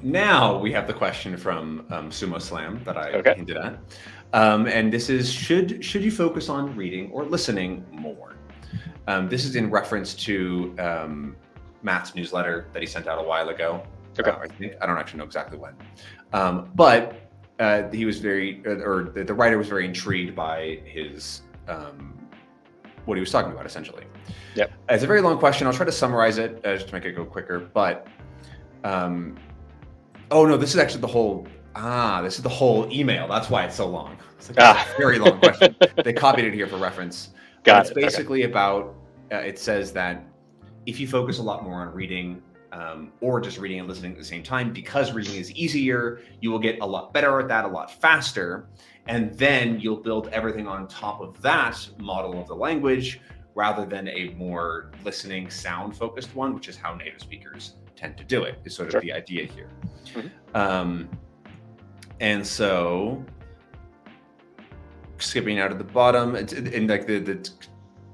Now we have the question from Sumo Slam that I Okay. hinted at, and this is should you focus on reading or listening more? This is in reference to Matt's newsletter that he sent out a while ago. Okay. I think I don't actually know exactly when, but he was or the writer was very intrigued by his what he was talking about essentially. Yep. It's a very long question. I'll try to summarize it just to make it go quicker. But oh no, this is actually the whole. This is the whole email. That's why it's so long. It's like a very long question. They copied it here for reference. Got it's it. basically about. It says that if you focus a lot more on reading, or just reading and listening at the same time, because reading is easier, you will get a lot better at that a lot faster, and then you'll build everything on top of that model of the language, rather than a more listening, sound-focused one, which is how native speakers tend to do it. Is sort of the idea here. Mm-hmm. And so, skipping out at the bottom, and like the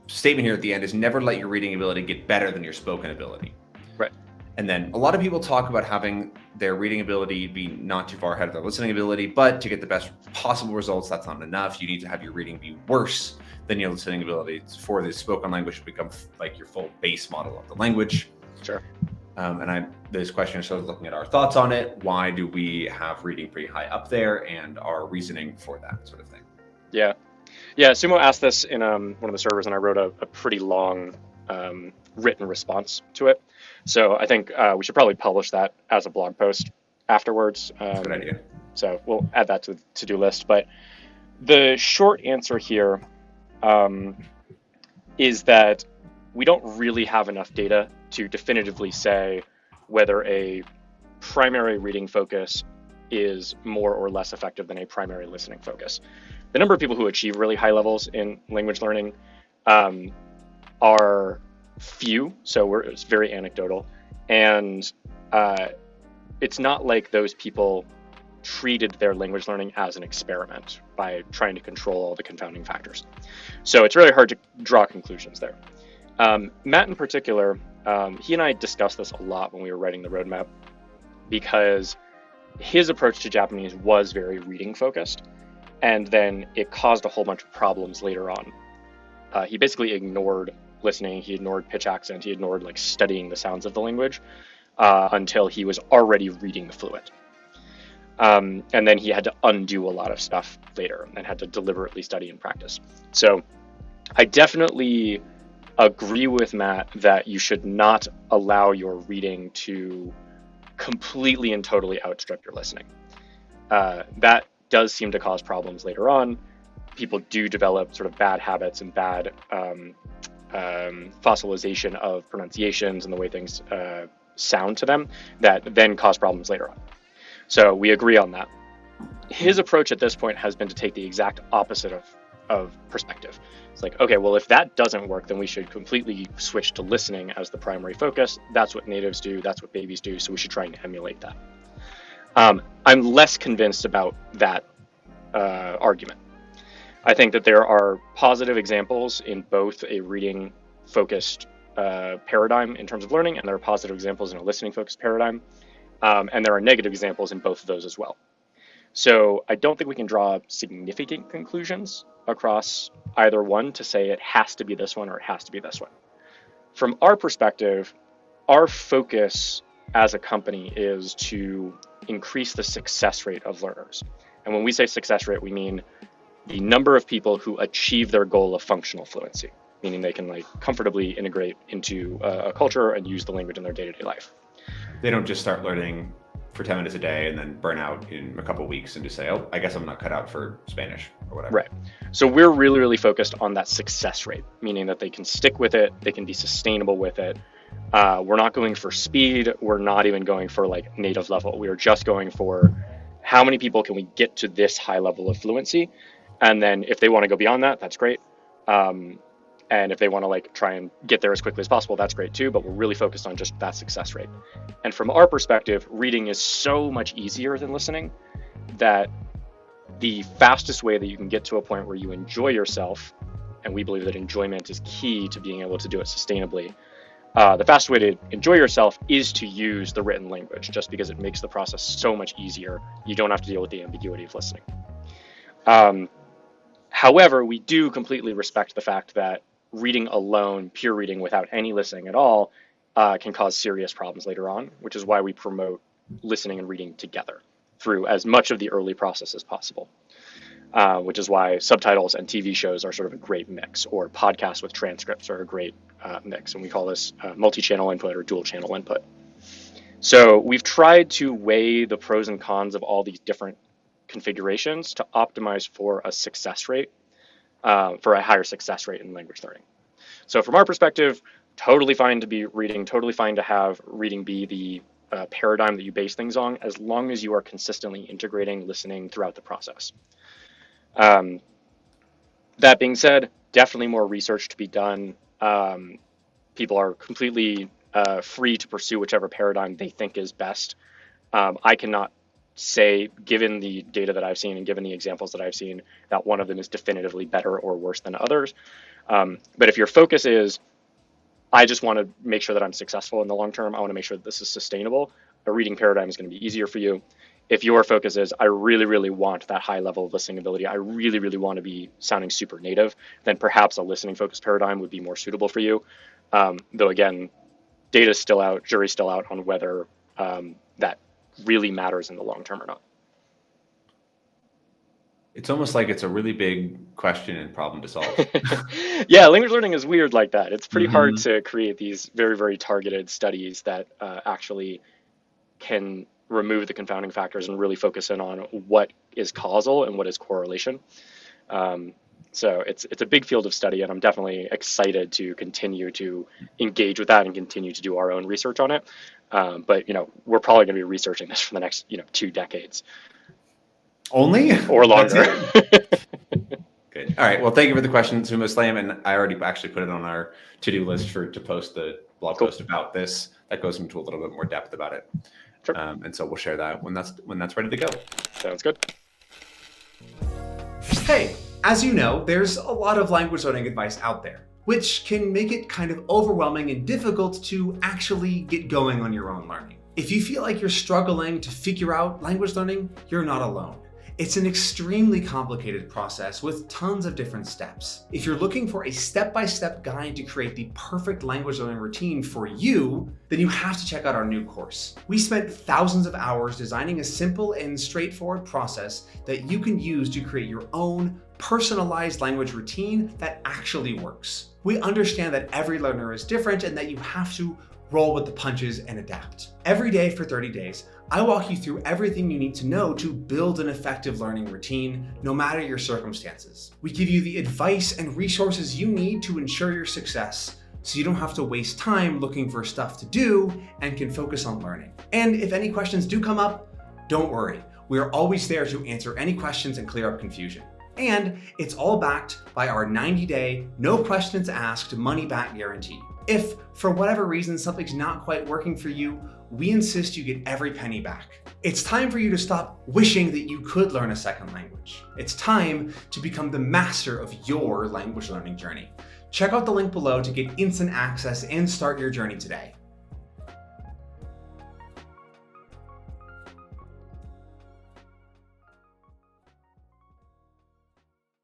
statement here at the end is never let your reading ability get better than your spoken ability. Right. And then a lot of people talk about having their reading ability be not too far ahead of their listening ability, but to get the best possible results, that's not enough. You need to have your reading be worse than your listening ability for the spoken language to become like your full base model of the language. Sure. And this question is sort of looking at our thoughts on it. Why do we have reading pretty high up there, and our reasoning for that sort of thing? Yeah. Yeah, Sumo asked this in one of the servers, and I wrote a pretty long written response to it. So I think we should probably publish that as a blog post afterwards. That's a good idea. So we'll add that to the to-do list. But the short answer here is that we don't really have enough data to definitively say whether a primary reading focus is more or less effective than a primary listening focus. The number of people who achieve really high levels in language learning are few, so it's very anecdotal. And it's not like those people treated their language learning as an experiment by trying to control all the confounding factors. So it's really hard to draw conclusions there. Matt in particular, he and I discussed this a lot when we were writing the roadmap, because his approach to Japanese was very reading focused, and then it caused a whole bunch of problems later on. He basically ignored listening, he ignored pitch accent, he ignored like studying the sounds of the language until he was already reading fluent. And then he had to undo a lot of stuff later and had to deliberately study and practice. So I definitely agree with Matt that you should not allow your reading to completely and totally outstrip your listening. That does seem to cause problems later on. People do develop sort of bad habits and bad fossilization of pronunciations and the way things sound to them that then cause problems later on. So we agree on that. His approach at this point has been to take the exact opposite of perspective. It's like, okay, well, if that doesn't work, then we should completely switch to listening as the primary focus. That's what natives do. That's what babies do. So we should try and emulate that. I'm less convinced about that argument. I think that there are positive examples in both a reading-focused paradigm in terms of learning, and there are positive examples in a listening-focused paradigm. And there are negative examples in both of those as well. So I don't think we can draw significant conclusions across either one to say it has to be this one or it has to be this one. From our perspective, our focus as a company is to increase the success rate of learners. And when we say success rate, we mean the number of people who achieve their goal of functional fluency, meaning they can like comfortably integrate into a culture and use the language in their day-to-day life. They don't just start learning for 10 minutes a day and then burn out in a couple of weeks and just say, oh, I guess I'm not cut out for Spanish or whatever. Right. So we're really, really focused on that success rate, meaning that they can stick with it, they can be sustainable with it. We're not going for speed. We're not even going for like native level. We are just going for how many people can we get to this high level of fluency? And then if they want to go beyond that, that's great. And if they want to like try and get there as quickly as possible, that's great too. But we're really focused on just that success rate. And from our perspective, reading is so much easier than listening that the fastest way that you can get to a point where you enjoy yourself, and we believe that enjoyment is key to being able to do it sustainably, The fastest way to enjoy yourself is to use the written language, just because it makes the process so much easier. You don't have to deal with the ambiguity of listening. However, we do completely respect the fact that reading alone, pure reading without any listening at all, can cause serious problems later on, which is why we promote listening and reading together through as much of the early process as possible. Which is why subtitles and TV shows are sort of a great mix, or podcasts with transcripts are a great mix. And we call this multi-channel input or dual channel input. So we've tried to weigh the pros and cons of all these different configurations to optimize for a success rate, for a higher success rate in language learning. So from our perspective, totally fine to be reading, totally fine to have reading be the paradigm that you base things on, as long as you are consistently integrating listening throughout the process. That being said, definitely more research to be done. People are completely free to pursue whichever paradigm they think is best. I cannot say, given the data that I've seen and given the examples that I've seen, that one of them is definitively better or worse than others. But if your focus is, I just want to make sure that I'm successful in the long term, I want to make sure that this is sustainable, a reading paradigm is going to be easier for you. If your focus is, I really, really want that high level of listening ability, I really, really want to be sounding super native, then perhaps a listening focused paradigm would be more suitable for you. Though again, data is still out, jury's still out on whether that really matters in the long term or not. It's almost like it's a really big question and problem to solve. Yeah, language learning is weird like that. It's pretty hard to create these very, very targeted studies that actually can remove the confounding factors and really focus in on what is causal and what is correlation. So it's a big field of study, and I'm definitely excited to continue to engage with that and continue to do our own research on it. But we're probably going to be researching this for the next 2 decades. Only? Or longer. Good. All right. Well, thank you for the question, Sumo Slam. And I already actually put it on our to-do list to post the blog post about this. That goes into a little bit more depth about it. Sure. And so we'll share that when that's ready to go. Sounds good. Hey, as you know, there's a lot of language learning advice out there, which can make it kind of overwhelming and difficult to actually get going on your own learning. If you feel like you're struggling to figure out language learning, you're not alone. It's an extremely complicated process with tons of different steps. If you're looking for a step-by-step guide to create the perfect language learning routine for you, then you have to check out our new course. We spent thousands of hours designing a simple and straightforward process that you can use to create your own personalized language routine that actually works. We understand that every learner is different and that you have to roll with the punches and adapt. Every day for 30 days, I walk you through everything you need to know to build an effective learning routine, no matter your circumstances. We give you the advice and resources you need to ensure your success, so you don't have to waste time looking for stuff to do and can focus on learning. And if any questions do come up, don't worry. We are always there to answer any questions and clear up confusion. And it's all backed by our 90-day, no questions asked, money-back guarantee. If, for whatever reason, something's not quite working for you, we insist you get every penny back. It's time for you to stop wishing that you could learn a second language. It's time to become the master of your language learning journey. Check out the link below to get instant access and start your journey today.